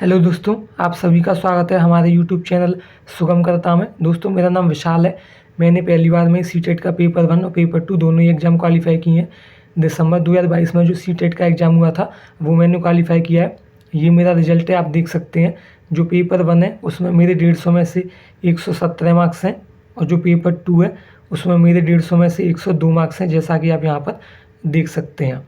Hello दोस्तों, आप सभी का स्वागत है हमारे यूट्यूब चैनल सुगम करता में। दोस्तों, मेरा नाम विशाल है। मैंने पहली बार में सीटेट का पेपर 1 और पेपर 2 दोनों ही एग्ज़ाम क्वालिफाई किए हैं। दिसंबर 2022 में जो सीटेट का एग्ज़ाम हुआ था वो मैंने क्वालिफाई किया है। ये मेरा रिजल्ट है, आप देख सकते हैं। जो पेपर 1 है उसमें मेरे 150 में से 117 मार्क्स हैं, और जो पेपर 2 है उसमें मेरे 150 में से 102 मार्क्स हैं, जैसा कि आप यहाँ पर देख सकते हैं।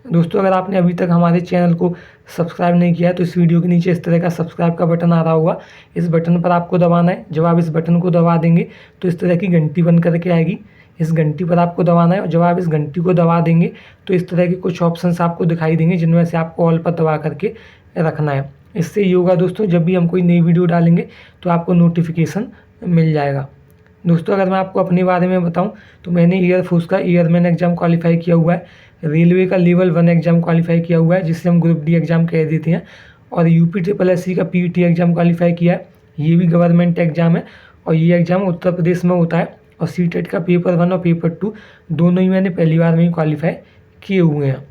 दोस्तों, अगर आपने अभी तक हमारे चैनल को सब्सक्राइब नहीं किया है तो इस वीडियो के नीचे इस तरह का सब्सक्राइब का बटन आ रहा होगा। इस बटन पर आपको दबाना है। जब आप इस बटन को दबा देंगे तो इस तरह की घंटी बन करके आएगी। इस घंटी पर आपको दबाना है, और जब आप इस घंटी को दबा देंगे तो इस तरह के कुछ ऑप्शंस आपको दिखाई देंगे, जिनमें से आपको ऑल पर दबा करके रखना है। इससे ये होगा दोस्तों, जब भी हम कोई नई वीडियो डालेंगे तो आपको नोटिफिकेशन मिल जाएगा। दोस्तों, अगर मैं आपको अपने बारे में बताऊं तो मैंने एयरफोर्स का एयरमैन एग्ज़ाम क्वालिफाई किया हुआ है, रेलवे का लेवल 1 एग्ज़ाम क्वालिफाई किया हुआ है, जिससे हम ग्रुप डी एग्ज़ाम कह देते हैं, और UPSSC का PET एग्ज़ाम क्वालिफाई किया है। ये भी गवर्नमेंट एग्ज़ाम है, और ये एग्ज़ाम उत्तर प्रदेश में होता है। और सीटेट का पेपर 1 और पेपर 2 दोनों ही मैंने पहली बार में ही क्वालिफाई किए हुए हैं।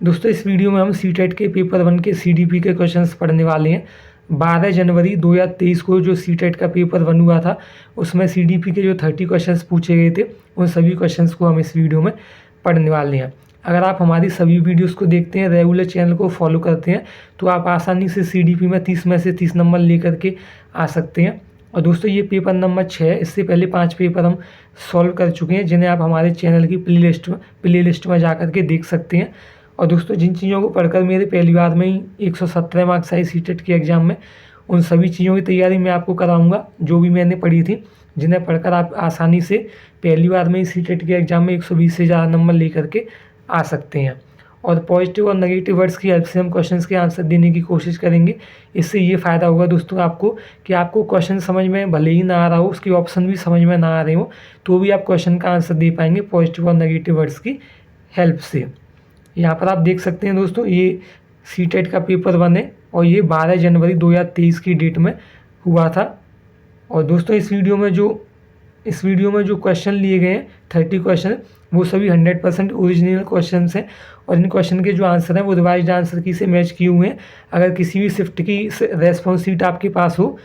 दोस्तों, इस वीडियो में हम सीटेट के पेपर 1 के CDP के क्वेश्चंस पढ़ने वाले हैं। 12 जनवरी 2023 को जो सीटेट का पेपर 1 हुआ था उसमें CDP के जो 30 क्वेश्चंस पूछे गए थे, उन सभी क्वेश्चंस को हम इस वीडियो में पढ़ने वाले हैं। अगर आप हमारी सभी वीडियोस को देखते हैं, रेगुलर चैनल को फॉलो करते हैं, तो आप आसानी से CDP में 30 में से 30 नंबर लेकर के आ सकते हैं। और दोस्तों, ये पेपर नंबर 6 है। इससे पहले 5 पेपर हम सॉल्व कर चुके हैं, जिन्हें आप हमारे चैनल की प्ले लिस्ट में जा करके देख सकते हैं। और दोस्तों, जिन चीज़ों को पढ़कर मेरे पहली बार में ही 117 मार्क्स आए सीटेट के एग्ज़ाम में, उन सभी चीज़ों की तैयारी मैं आपको कराऊंगा, जो भी मैंने पढ़ी थी, जिन्हें पढ़कर आप आसानी से पहली बार में ही सीटेट के एग्ज़ाम में 120 से ज़्यादा नंबर लेकर के आ सकते हैं। और पॉजिटिव और नेगेटिव वर्ड्स की हेल्प से हम क्वेश्चंस के आंसर देने की कोशिश करेंगे। इससे ये फ़ायदा होगा दोस्तों आपको, कि आपको क्वेश्चन समझ में भले ही ना आ रहा हो, उसकी ऑप्शन भी समझ में ना आ रहे हो, तो भी आप क्वेश्चन का आंसर दे पाएंगे पॉजिटिव और नेगेटिव वर्ड्स की हेल्प से। यहाँ पर आप देख सकते हैं दोस्तों, ये सीटेट का पेपर 1 है, और ये 12 जनवरी 2023 की डेट में हुआ था। और दोस्तों, इस वीडियो में जो क्वेश्चन लिए गए हैं 30 क्वेश्चन, वो सभी 100% ओरिजिनल क्वेश्चन हैं, और इन क्वेश्चन के जो आंसर हैं वो रिवाइज्ड आंसर की से मैच किए हुए हैं। अगर किसी भी शिफ्ट की रेस्पॉन्स शीट आपके पास हो,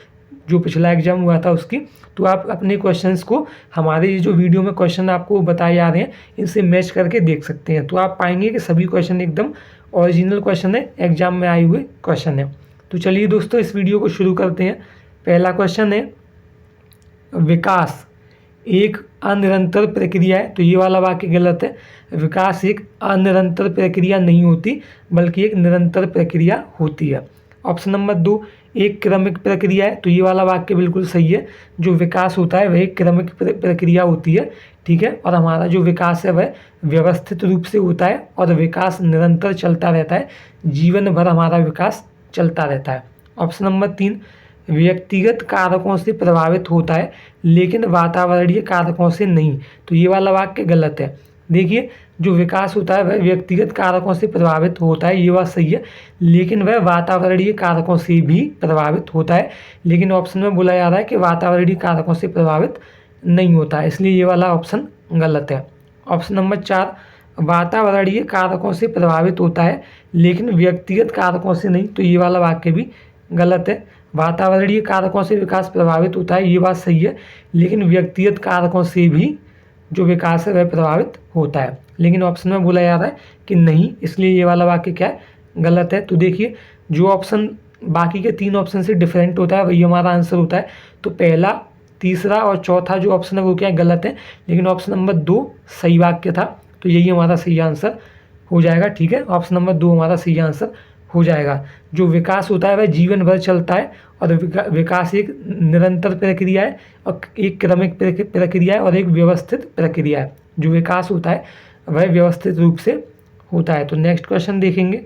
जो पिछला एग्जाम हुआ था उसकी, तो आप अपने क्वेश्चंस को हमारे ये जो वीडियो में क्वेश्चन आपको बताए जा रहे हैं इनसे मैच करके देख सकते हैं। तो आप पाएंगे कि सभी क्वेश्चन एकदम ओरिजिनल क्वेश्चन है, एग्जाम में आए हुए क्वेश्चन है। तो चलिए दोस्तों, इस वीडियो को शुरू करते हैं। पहला क्वेश्चन है, विकास एक अनिरंतर प्रक्रिया है। तो ये वाला वाक्य गलत है। विकास एक अनिरंतर प्रक्रिया नहीं होती, बल्कि एक निरंतर प्रक्रिया होती है। ऑप्शन नंबर 2, एक क्रमिक प्रक्रिया है। तो ये वाला वाक्य बिल्कुल सही है। जो विकास होता है वह एक क्रमिक प्रक्रिया होती है, ठीक है। और हमारा जो विकास है वह व्यवस्थित रूप से होता है, और विकास निरंतर चलता रहता है। जीवन भर हमारा विकास चलता रहता है। ऑप्शन नंबर 3, व्यक्तिगत कारकों से प्रभावित होता है, लेकिन वातावरणीय कारकों से नहीं। तो ये वाला वाक्य गलत है। देखिए, जो विकास होता है वह व्यक्तिगत कारकों से प्रभावित होता है, ये बात सही है, लेकिन वह वातावरणीय कारकों से भी प्रभावित होता है। लेकिन ऑप्शन में बोला जा रहा है कि वातावरणीय कारकों से प्रभावित नहीं होता है, इसलिए ये वाला ऑप्शन गलत है। ऑप्शन नंबर 4, वातावरणीय कारकों से प्रभावित होता है, लेकिन व्यक्तिगत कारकों से नहीं। तो ये वाला वाक्य भी गलत है। वातावरणीय कारकों से विकास प्रभावित होता है, ये बात सही है, लेकिन व्यक्तिगत कारकों से भी जो विकास है वह प्रभावित होता है। लेकिन ऑप्शन में बोला जा रहा है कि नहीं, इसलिए ये वाला वाक्य क्या है, गलत है। तो देखिए, जो ऑप्शन बाकी के 3 ऑप्शन से डिफरेंट होता है वही हमारा आंसर होता है। तो पहला, तीसरा और चौथा जो ऑप्शन है वो क्या है, गलत है। लेकिन ऑप्शन नंबर 2 सही वाक्य था, तो यही हमारा सही आंसर हो जाएगा, ठीक है। ऑप्शन नंबर 2 हमारा सही आंसर हो जाएगा। जो विकास होता है वह जीवन भर चलता है, और विकास एक निरंतर प्रक्रिया है, और एक क्रमिक प्रक्रिया है, और एक व्यवस्थित प्रक्रिया है। जो विकास होता है वह व्यवस्थित रूप से होता है। तो नेक्स्ट क्वेश्चन देखेंगे,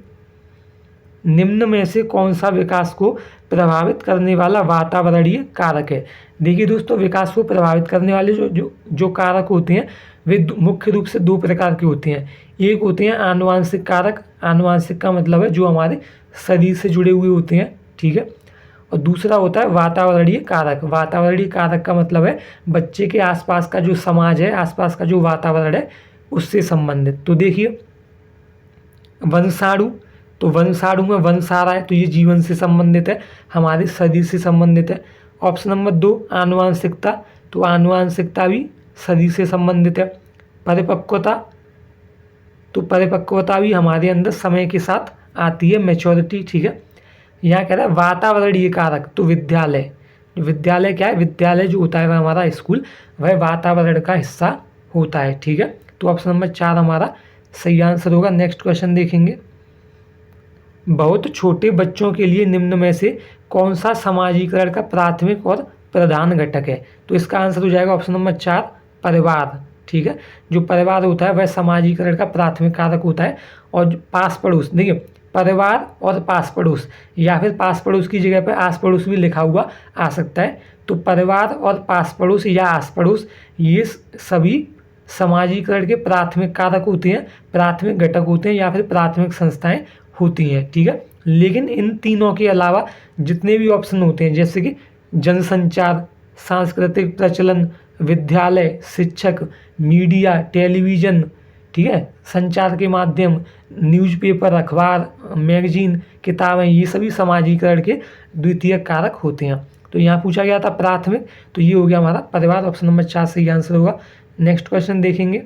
निम्न में से कौन सा विकास को प्रभावित करने वाला वातावरणीय कारक है। देखिए दोस्तों, विकास को प्रभावित करने वाले जो कारक होते हैं वे मुख्य रूप से 2 प्रकार के होते हैं। एक होते हैं आनुवांशिक कारक। आनुवांशिक का मतलब है जो हमारे शरीर से जुड़े हुए होते हैं, ठीक है। और दूसरा होता है वातावरणीय कारक। वातावरणीय कारक का मतलब है बच्चे के आसपास का जो समाज है, आसपास का जो वातावरण है, उससे संबंधित। तो देखिए, वंशाणु, तो वंशाणु में वंश आ रहा है, तो ये जीवन से संबंधित है, हमारे शरीर से संबंधित है। ऑप्शन नंबर 2 आनुवांशिकता, तो आनुवांशिकता भी शरीर से संबंधित है। परिपक्वता, तो परिपक्वता भी हमारे अंदर समय के साथ आती है, मैच्योरिटी, ठीक है। यहाँ कह रहा है वातावरणीय कारक, तो विद्यालय, विद्यालय क्या है, विद्यालय जो होता है वह हमारा स्कूल, वह वातावरण का हिस्सा होता है, ठीक है। तो ऑप्शन नंबर 4 हमारा सही आंसर होगा। नेक्स्ट क्वेश्चन देखेंगे, बहुत छोटे बच्चों के लिए निम्न में से कौन सा समाजीकरण का प्राथमिक और प्रधान घटक है? तो इसका आंसर हो जाएगा ऑप्शन नंबर 4 परिवार, ठीक है। जो परिवार होता है वह समाजीकरण का प्राथमिक कारक होता है। और जो पास पड़ोस, देखिए परिवार और पास पड़ोस, या फिर पास पड़ोस की जगह पर आस पड़ोस भी लिखा हुआ आ सकता है। तो परिवार और पास पड़ोस या आस पड़ोस, ये सभी समाजीकरण के प्राथमिक कारक होते हैं, प्राथमिक घटक होते हैं, या फिर प्राथमिक संस्थाएं होती हैं, ठीक है। लेकिन इन तीनों के अलावा जितने भी ऑप्शन होते हैं, जैसे कि जनसंचार, सांस्कृतिक प्रचलन, विद्यालय, शिक्षक, मीडिया, टेलीविज़न, ठीक है, संचार के माध्यम, न्यूज़पेपर, अखबार, मैगजीन, किताबें, ये सभी समाजीकरण के द्वितीय कारक होते हैं। तो यहाँ पूछा गया था प्राथमिक, तो ये हो गया हमारा परिवार, ऑप्शन नंबर 4 सही आंसर होगा। नेक्स्ट क्वेश्चन देखेंगे,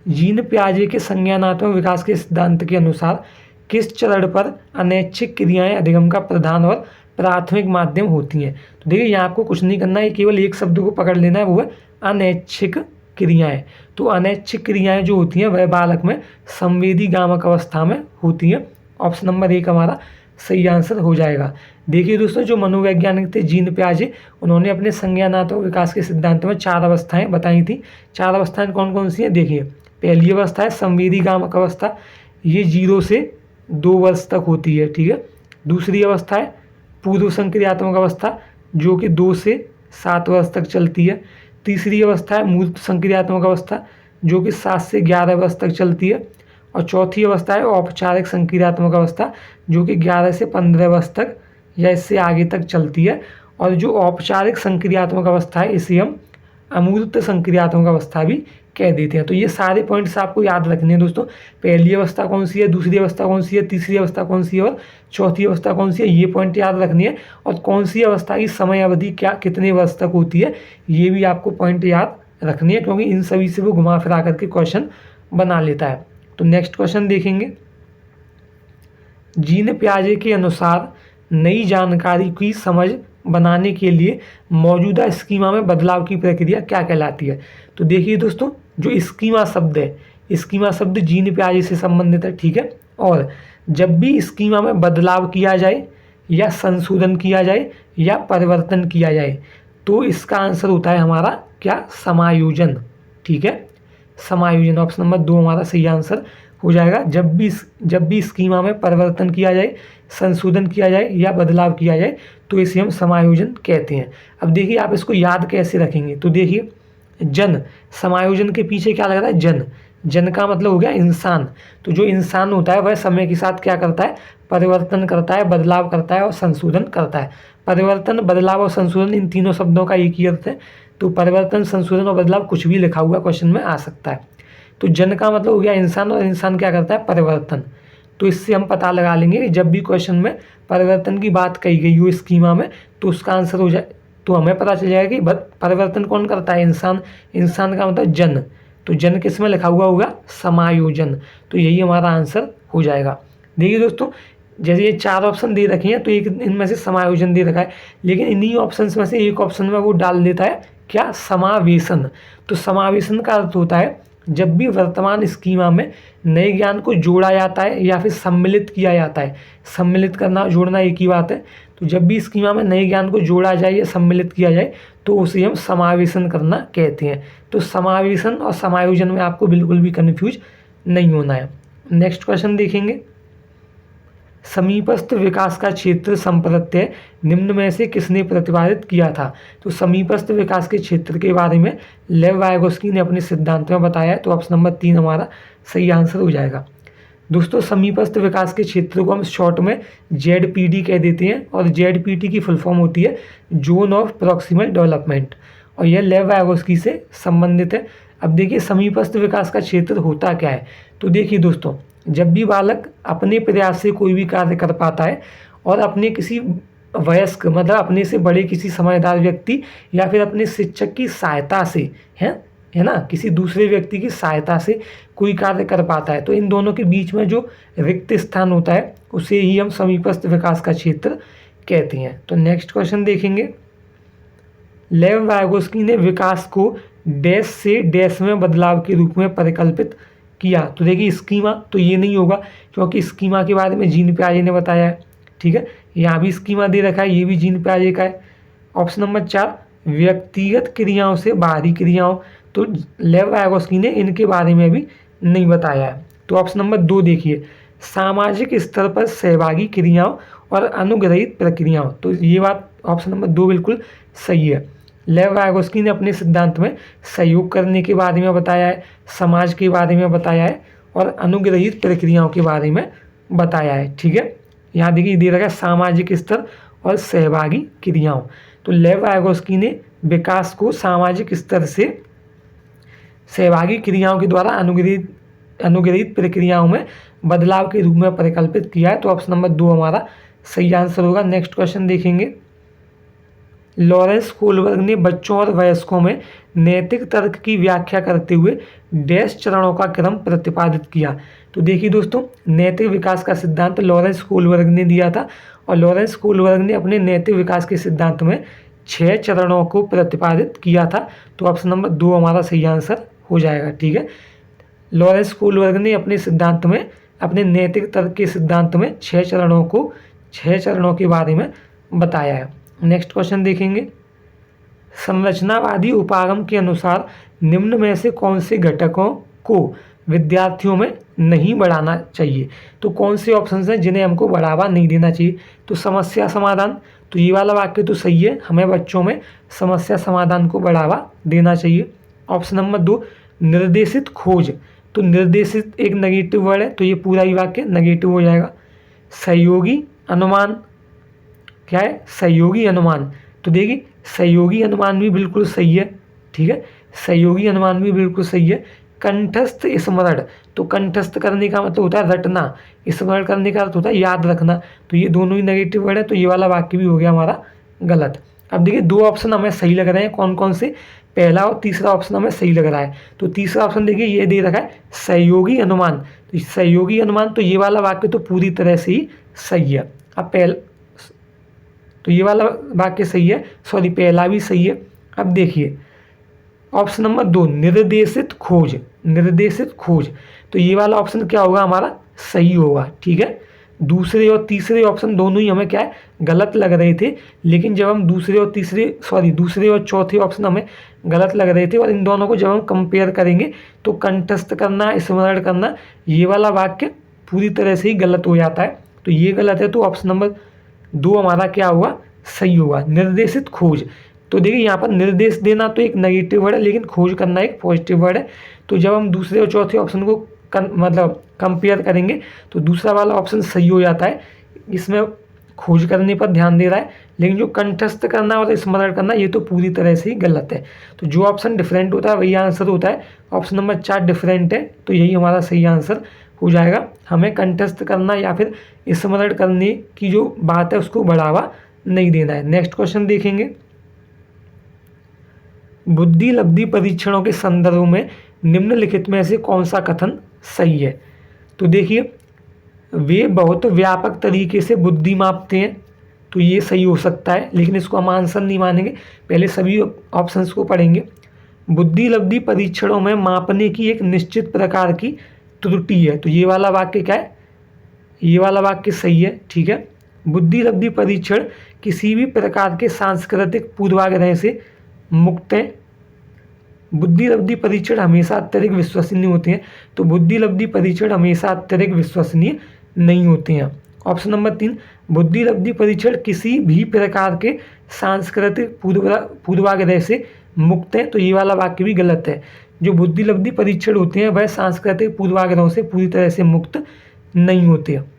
जीन पियाजे के संज्ञानात्मक विकास के सिद्धांत के अनुसार किस चरण पर अनैच्छिक क्रियाएं अधिगम का प्रधान और प्राथमिक माध्यम होती हैं? तो देखिए यहाँ आपको कुछ नहीं करना है, केवल एक शब्द को पकड़ लेना है, वो है अनैच्छिक क्रियाएं। तो अनैच्छिक क्रियाएं जो होती हैं वह बालक में संवेदी गामक अवस्था में होती हैं। ऑप्शन नंबर 1 हमारा सही आंसर हो जाएगा। देखिए दोस्तों, जो मनोवैज्ञानिक थे जीन पियाजे, उन्होंने अपने संज्ञानात्मक विकास के सिद्धांत में 4 अवस्थाएं बताई थी। 4 अवस्थाएं कौन कौन सी हैं? देखिए पहली अवस्था है संवेदी गामक अवस्था, ये 0 से 2 वर्ष तक होती है, ठीक है। दूसरी अवस्था है पूर्व संक्रियात्मक अवस्था, जो कि 2 से 7 वर्ष तक चलती है। तीसरी अवस्था है मूर्त संक्रियात्मक अवस्था, जो कि 7 से 11 वर्ष तक चलती है। और चौथी अवस्था है औपचारिक संक्रियात्मक अवस्था, जो कि 11 से 15 वर्ष तक या इससे आगे तक चलती है। और जो औपचारिक संक्रियात्मक अवस्था है, इसे हम अमूर्त संक्रियात्मक अवस्था भी कह देते हैं। तो ये सारे पॉइंट्स आपको याद रखने हैं दोस्तों। पहली अवस्था कौन सी है, दूसरी अवस्था कौन सी है, तीसरी अवस्था कौन सी है और चौथी अवस्था कौन सी है, ये पॉइंट याद रखनी है। और कौन सी अवस्था की समय अवधि क्या कितने वर्ष तक होती है, ये भी आपको पॉइंट याद रखनी है, क्योंकि इन सभी से वो घुमा फिरा करके क्वेश्चन बना लेता है। तो नेक्स्ट क्वेश्चन देखेंगे, जीन पियाजे के अनुसार नई जानकारी की समझ बनाने के लिए मौजूदा स्कीमा में बदलाव की प्रक्रिया क्या कहलाती है? तो देखिए दोस्तों, जो स्कीमा शब्द है, स्कीमा शब्द जीन पियाजे से संबंधित है, ठीक है। और जब भी स्कीमा में बदलाव किया जाए या संशोधन किया जाए या परिवर्तन किया जाए, तो इसका आंसर होता है हमारा क्या, समायोजन, ठीक है। समायोजन, ऑप्शन नंबर 2 हमारा सही आंसर हो जाएगा। जब भी स्कीमा में परिवर्तन किया जाए, संशोधन किया जाए या बदलाव किया जाए, तो इसे हम समायोजन कहते हैं। अब देखिए आप इसको याद कैसे रखेंगे, तो देखिए जन, समायोजन के पीछे क्या लग रहा है, जन, जन का मतलब हो गया इंसान। तो जो इंसान होता है वह समय के साथ क्या करता है, परिवर्तन करता है, बदलाव करता है और संशोधन करता है। परिवर्तन, बदलाव और संशोधन, इन तीनों शब्दों का एक ही अर्थ है। तो परिवर्तन, संशोधन और बदलाव कुछ भी लिखा हुआ क्वेश्चन में आ सकता है। तो जन का मतलब हो गया इंसान, और इंसान क्या करता है, परिवर्तन। तो इससे हम पता लगा लेंगे कि जब भी क्वेश्चन में परिवर्तन की बात कही गई हो स्कीमा में, तो उसका आंसर हो जाए, तो हमें पता चल जाएगा कि परिवर्तन कौन करता है, इंसान। इंसान का मतलब जन, तो जन किस में लिखा हुआ होगा, समायोजन। तो यही हमारा आंसर हो जाएगा। देखिए दोस्तों, जैसे ये 4 ऑप्शन दे रखे हैं, तो एक इनमें से समायोजन दे रखा है, लेकिन इन्हीं ऑप्शन में से एक ऑप्शन में वो डाल देता है क्या, समावेशन। तो समावेशन का अर्थ होता है जब भी वर्तमान स्कीमा में नए ज्ञान को जोड़ा जाता है या फिर सम्मिलित किया जाता है। सम्मिलित करना, जोड़ना एक ही बात है। तो जब भी स्कीमा में नए ज्ञान को जोड़ा जाए या सम्मिलित किया जाए, तो उसे हम समावेशन करना कहते हैं। तो समावेशन और समायोजन में आपको बिल्कुल भी कन्फ्यूज नहीं होना है। नेक्स्ट क्वेश्चन देखेंगे, समीपस्थ विकास का क्षेत्र संप्रत्यय निम्न में से किसने प्रतिपादित किया था? तो समीपस्थ विकास के क्षेत्र के बारे में लेव वाइगोस्की ने अपने सिद्धांत में बताया है। तो ऑप्शन नंबर 3 हमारा सही आंसर हो जाएगा। दोस्तों, समीपस्थ विकास के क्षेत्र को हम शॉर्ट में ZPD कह देते हैं, और ZPD की फुल फॉर्म होती है जोन ऑफ प्रॉक्सिमल डेवलपमेंट, और यह लेव वाइगोस्की से संबंधित है। अब देखिए समीपस्थ विकास का क्षेत्र होता क्या है, तो देखिए दोस्तों, जब भी बालक अपने प्रयास से कोई भी कार्य कर पाता है और अपने किसी वयस्क मतलब अपने से बड़े किसी समझदार व्यक्ति या फिर अपने शिक्षक की सहायता से है ना, किसी दूसरे व्यक्ति की सहायता से कोई कार्य कर पाता है, तो इन दोनों के बीच में जो रिक्त स्थान होता है उसे ही हम समीपस्थ विकास का क्षेत्र कहते हैं। तो नेक्स्ट क्वेश्चन देखेंगे, लेव वाइगोस्की ने विकास को डैश से डैश में बदलाव के रूप में परिकल्पित किया। तो देखिए स्कीमा तो ये नहीं होगा क्योंकि स्कीमा के बारे में जीन पियाजे ने बताया है, ठीक है, यहाँ भी स्कीमा दे रखा है, ये भी जीन पियाजे का है। ऑप्शन नंबर 4 व्यक्तिगत क्रियाओं से बाहरी क्रियाओं, तो लेव वाइगोस्की ने इनके बारे में भी नहीं बताया है। तो ऑप्शन नंबर 2 देखिए, सामाजिक स्तर पर सहभागी क्रियाओं और अनुग्रहित प्रक्रियाओं, तो ये बात ऑप्शन नंबर 2 बिल्कुल सही है। लेव वाइगोस्की ने अपने सिद्धांत में सहयोग करने के बारे में बताया है, समाज के बारे में बताया है और अनुग्रहित प्रक्रियाओं के बारे में बताया है, ठीक है। यहाँ देखिए दे रखा है सामाजिक स्तर और सहभागी क्रियाओं, तो लेव वाइगोस्की ने विकास को सामाजिक स्तर से सहभागी क्रियाओं के द्वारा अनुग्रहित प्रक्रियाओं में बदलाव के रूप में परिकल्पित किया है। तो ऑप्शन नंबर 2 हमारा सही आंसर होगा। नेक्स्ट क्वेश्चन देखेंगे, लॉरेंस कोलबर्ग ने बच्चों और वयस्कों में नैतिक तर्क की व्याख्या करते हुए डैश चरणों का क्रम प्रतिपादित किया। तो देखिए दोस्तों, नैतिक विकास का सिद्धांत लॉरेंस कोलबर्ग ने दिया था और लॉरेंस कोलबर्ग ने अपने नैतिक विकास के सिद्धांत में 6 चरणों को प्रतिपादित किया था। तो ऑप्शन नंबर 2 हमारा सही आंसर हो जाएगा, ठीक है। लॉरेंस कोलबर्ग ने अपने सिद्धांत में, अपने नैतिक तर्क के सिद्धांत में 6 चरणों के बारे में बताया है। नेक्स्ट क्वेश्चन देखेंगे, संरचनावादी उपागम के अनुसार निम्न में से कौन से घटकों को विद्यार्थियों में नहीं बढ़ाना चाहिए। तो कौन से ऑप्शंस हैं जिन्हें हमको बढ़ावा नहीं देना चाहिए। तो समस्या समाधान, तो ये वाला वाक्य तो सही है, हमें बच्चों में समस्या समाधान को बढ़ावा देना चाहिए। ऑप्शन नंबर 2 निर्देशित खोज, तो निर्देशित एक नेगेटिव वर्ड है तो ये पूरा ही वाक्य नेगेटिव हो जाएगा। सहयोगी अनुमान, क्या है, सहयोगी अनुमान, तो देखिए सहयोगी अनुमान भी बिल्कुल सही है, ठीक है, सहयोगी अनुमान भी बिल्कुल सही है। कंठस्थ स्मरण, तो कंठस्थ करने का मतलब होता है रटना, स्मरण करने का अर्थ होता है याद रखना, तो ये दोनों ही नेगेटिव वर्ड है, तो ये वाला वाक्य भी हो गया हमारा गलत। अब देखिए 2 ऑप्शन हमें सही लग रहे हैं, कौन कौन से, पहला और तीसरा ऑप्शन हमें सही लग रहा है। तो तीसरा ऑप्शन देखिए ये दे रखा है सहयोगी अनुमान, तो सहयोगी अनुमान, तो ये वाला वाक्य तो पूरी तरह से ही सही है। अब तो ये वाला वाक्य सही है, सॉरी पहला भी सही है। अब देखिए ऑप्शन नंबर 2 निर्देशित खोज, तो ये वाला ऑप्शन क्या होगा हमारा सही होगा, ठीक है। दूसरे और तीसरे ऑप्शन दोनों ही हमें क्या है गलत लग रहे थे, लेकिन जब हम दूसरे और चौथे ऑप्शन हमें गलत लग रहे थे और इन दोनों को जब हम कंपेयर करेंगे तो कंठस्थ करना, स्मरण करना, ये वाला वाक्य पूरी तरह से ही गलत हो जाता है, तो ये गलत है। तो ऑप्शन नंबर 2 हमारा क्या हुआ, सही होगा, निर्देशित खोज। तो देखिए यहाँ पर निर्देश देना तो एक नेगेटिव वर्ड है, लेकिन खोज करना एक पॉजिटिव वर्ड है, तो जब हम दूसरे और चौथे ऑप्शन को मतलब कंपेयर करेंगे तो दूसरा वाला ऑप्शन सही हो जाता है, इसमें खोज करने पर ध्यान दे रहा है, लेकिन जो कंठस्थ करना और स्मरण करना ये तो पूरी तरह से ही गलत है। तो जो ऑप्शन डिफरेंट होता है वही आंसर होता है। ऑप्शन नंबर 4 डिफरेंट है, तो यही हमारा सही आंसर हो जाएगा। हमें कंठस्थ करना या फिर स्मरण करने की जो बात है उसको बढ़ावा नहीं देना है। नेक्स्ट क्वेश्चन देखेंगे, बुद्धि लब्धि परीक्षणों के संदर्भ में निम्नलिखित में से कौन सा कथन सही है। तो देखिए वे बहुत व्यापक तरीके से बुद्धि मापते हैं, तो ये सही हो सकता है, लेकिन इसको हम आंसर नहीं मानेंगे, पहले सभी ऑप्शंस को पढ़ेंगे। बुद्धि लब्धि परीक्षणों में मापने की एक निश्चित प्रकार की त्रुटि है, तो ये वाला वाक्य क्या है, ये वाला वाक्य सही है, ठीक है। बुद्धि लब्धि परीक्षण किसी भी प्रकार के सांस्कृतिक पूर्वाग्रह से मुक्त हैं। बुद्धि लब्धि परीक्षण हमेशा अत्यधिक विश्वसनीय होते हैं, तो बुद्धि लब्धि परीक्षण हमेशा अत्यधिक विश्वसनीय नहीं होते हैं। ऑप्शन नंबर 3 बुद्धि लब्धि परीक्षण किसी भी प्रकार के सांस्कृतिक पूर्वाग्रह से मुक्त है, तो ये वाला वाक्य भी गलत है। जो बुद्धि लब्धि परीक्षण होते हैं वह सांस्कृतिक पूर्वाग्रहों से पूरी तरह से मुक्त नहीं होते हैं।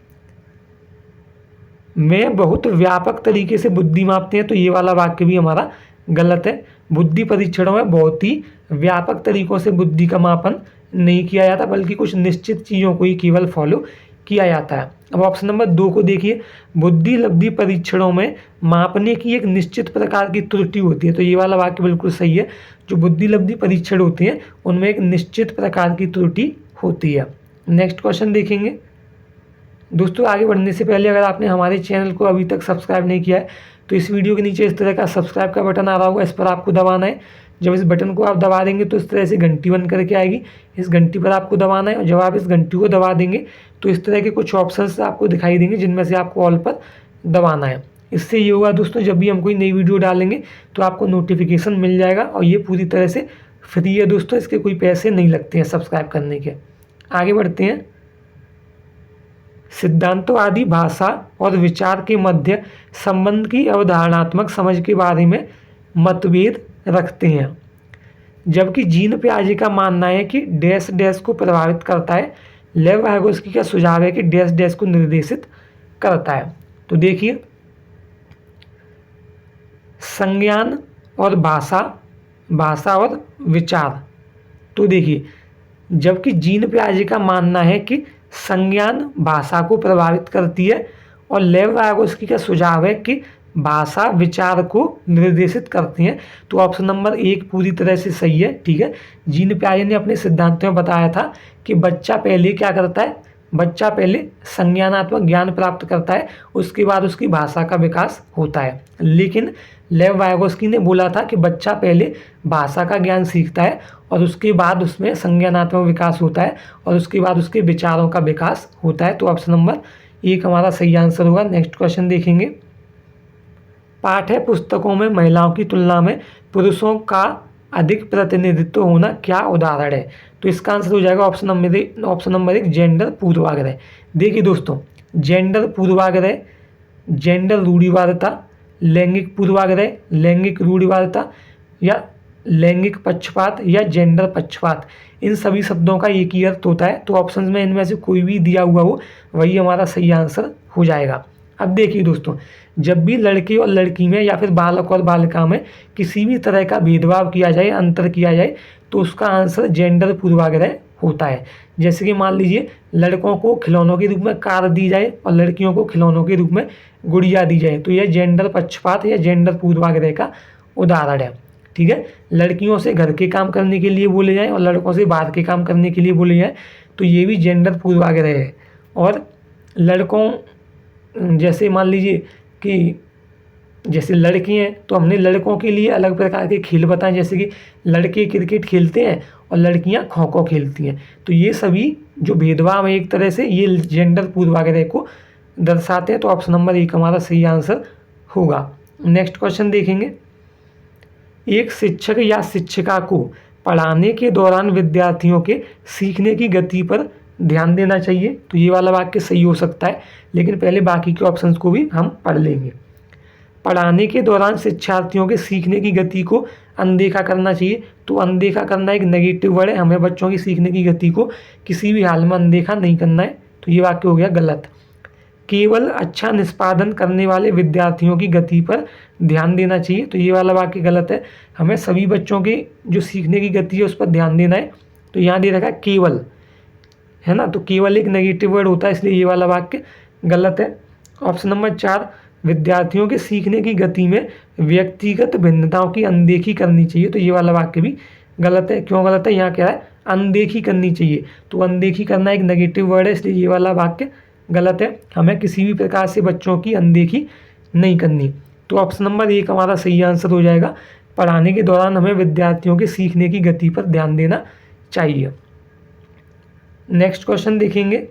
में बहुत व्यापक तरीके से बुद्धि मापते हैं, तो ये वाला वाक्य भी हमारा गलत है। बुद्धि परीक्षणों में बहुत ही व्यापक तरीकों से बुद्धि का मापन नहीं किया जाता, बल्कि कुछ निश्चित चीज़ों को ही केवल फॉलो किया जाता है। अब ऑप्शन नंबर 2 को देखिए, बुद्धि लब्धि परीक्षणों में मापने की एक निश्चित प्रकार की त्रुटि होती है। तो ये वाला वाक्य बिल्कुल सही है। जो बुद्धि लब्धि परीक्षण होते हैं उनमें एक निश्चित प्रकार की त्रुटि होती है। नेक्स्ट क्वेश्चन देखेंगे। दोस्तों आगे बढ़ने से पहले अगर आपने हमारे चैनल को अभी तक सब्सक्राइब नहीं किया है तो इस वीडियो के नीचे इस तरह का सब्सक्राइब का बटन आ रहा होगा, इस पर आपको दबाना है। जब इस बटन को आप दबा देंगे तो इस तरह से घंटी बन करके आएगी, इस घंटी पर आपको दबाना है। और जब आप इस घंटी को दबा देंगे तो इस तरह के कुछ ऑप्शंस आपको दिखाई देंगे, जिनमें से आपको ऑल पर दबाना है। इससे ये होगा दोस्तों, जब भी हम कोई नई वीडियो डालेंगे तो आपको नोटिफिकेशन मिल जाएगा। और ये पूरी तरह से फ्री है दोस्तों, इसके कोई पैसे नहीं लगते हैं सब्सक्राइब करने के। आगे बढ़ते हैं। सिद्धांतवादी भाषा और विचार के मध्य संबंध की अवधारणात्मक समझ के बारे में मतभेद रखते हैं, जबकि जीन पियाजे का मानना है कि डैश डैश को प्रभावित करता है। लेव वाइगोस्की का सुझाव है कि डैश डैश को निर्देशित करता है। तो देखिए, संज्ञान और भाषा, भाषा और विचार। तो देखिए, जबकि जीन पियाजे का मानना है कि संज्ञान भाषा को प्रभावित करती है और लेव वाइगोस्की का सुझाव है कि भाषा विचार को निर्देशित करती हैं। तो ऑप्शन नंबर 1 पूरी तरह से सही है। ठीक है, जीन पियाजे ने अपने सिद्धांतों में बताया था कि बच्चा पहले क्या करता है, बच्चा पहले संज्ञानात्मक ज्ञान प्राप्त करता है, उसके बाद उसकी भाषा का विकास होता है। लेकिन लेव वाइगोस्की ने बोला था कि बच्चा पहले भाषा का ज्ञान सीखता है और उसके बाद उसमें संज्ञानात्मक विकास होता है और उसके बाद उसके विचारों का विकास होता है। तो ऑप्शन नंबर 1 हमारा सही आंसर होगा। नेक्स्ट क्वेश्चन देखेंगे। पाठ्य पुस्तकों में महिलाओं की तुलना में पुरुषों का अधिक प्रतिनिधित्व होना क्या उदाहरण है? तो इसका आंसर हो जाएगा ऑप्शन नंबर 1 जेंडर पूर्वाग्रह। देखिए दोस्तों, जेंडर पूर्वाग्रह, जेंडर रूढ़िवादिता, लैंगिक पूर्वाग्रह, लैंगिक रूढ़िवादिता या लैंगिक पक्षपात या जेंडर पक्षपात, इन सभी शब्दों का एक ही अर्थ होता है। तो ऑप्शन में इनमें से कोई भी दिया हुआ हो वही हमारा सही आंसर हो जाएगा। अब देखिए दोस्तों, जब भी लड़के और लड़की में या फिर बालक और बालिका में किसी भी तरह का भेदभाव किया जाए, अंतर किया जाए, तो उसका आंसर जेंडर पूर्वाग्रह होता है। जैसे कि मान लीजिए लड़कों को खिलौनों के रूप में कार दी जाए और लड़कियों को खिलौनों के रूप में गुड़िया दी जाए, तो यह जेंडर पक्षपात या जेंडर पूर्वाग्रह का उदाहरण है। ठीक है, लड़कियों से घर के काम करने के लिए बोले जाएं और लड़कों से बाहर के काम करने के लिए बोले जाएं, तो ये भी जेंडर पूर्वाग्रह है। और लड़कों, जैसे मान लीजिए कि जैसे लड़के हैं तो हमने लड़कों के लिए अलग प्रकार के खेल बताएं, जैसे कि लड़के क्रिकेट खेलते हैं और लड़कियां खो खो खेलती हैं। तो ये सभी जो भेदभाव है एक तरह से ये जेंडर पूर्वाग्रह को दर्शाते हैं। तो ऑप्शन नंबर 1 हमारा सही आंसर होगा। नेक्स्ट क्वेश्चन देखेंगे। एक शिक्षक या शिक्षिका को पढ़ाने के दौरान विद्यार्थियों के सीखने की गति पर ध्यान देना चाहिए। तो ये वाला वाक्य सही हो सकता है, लेकिन पहले बाकी के ऑप्शंस को भी हम पढ़ लेंगे। पढ़ाने के दौरान शिक्षार्थियों के सीखने की गति को अनदेखा करना चाहिए। तो अनदेखा करना एक नेगेटिव वर्ड है, हमें बच्चों की सीखने की गति को किसी भी हाल में अनदेखा नहीं करना है। तो ये वाक्य हो गया गलत। केवल अच्छा निष्पादन करने वाले विद्यार्थियों की गति पर ध्यान देना चाहिए। तो ये वाला वाक्य गलत है, हमें सभी बच्चों की जो सीखने की गति है उस पर ध्यान देना है। तो यहाँ दे रखा है केवल, है ना, तो केवल एक नेगेटिव वर्ड होता है, इसलिए ये वाला वाक्य गलत है। ऑप्शन नंबर 4 विद्यार्थियों के सीखने की गति में व्यक्तिगत भिन्नताओं की अनदेखी करनी चाहिए। तो ये वाला वाक्य भी गलत है। क्यों गलत है? यहाँ कह रहा है अनदेखी करनी चाहिए, तो अनदेखी करना एक नेगेटिव वर्ड है, इसलिए ये वाला वाक्य गलत है। हमें किसी भी प्रकार से बच्चों की अनदेखी नहीं करनी। तो ऑप्शन नंबर 1 हमारा सही आंसर हो जाएगा। पढ़ाने के दौरान हमें विद्यार्थियों के सीखने की गति पर ध्यान देना चाहिए। नेक्स्ट क्वेश्चन देखेंगे।